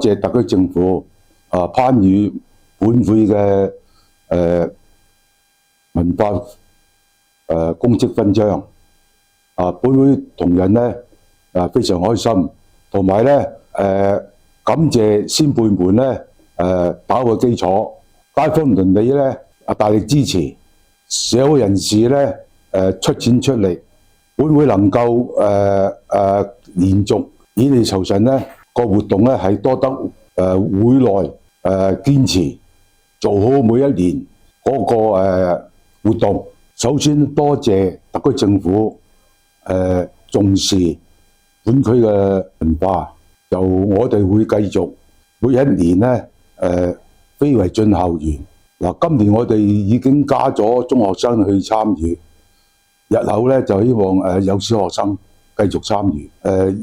謝特區政府頒予本會嘅文化功績勳章。本會同仁咧非常開心，同埋咧感謝先輩們咧打好個基礎，街坊鄰里咧大力支持，社會人士咧出錢出力，本會能夠連續以利酬神咧個活動咧係多得會內堅持做好每一年嗰個活動。首先多謝特區政府重視本區嘅文化，就我哋會繼續每一年咧非遺進校園。今年我哋已經加咗中學生去參與，日後咧就希望有小學生繼續參與，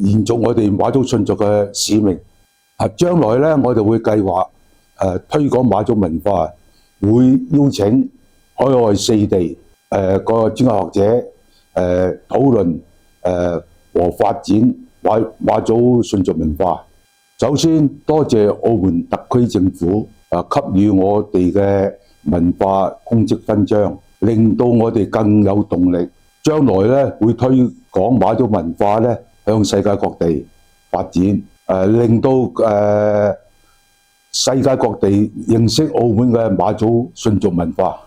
延續我哋馬祖信俗嘅使命。將來咧我哋會計劃推廣馬祖文化，會邀請海外4地個專家學者討論和發展馬祖信俗文化。首先多謝澳門特區政府給予我哋嘅文化功績勳章，令到我哋更有動力，將來咧會推廣馬祖文化咧向世界各地發展，令到世界各地認識澳門嘅馬祖信俗文化。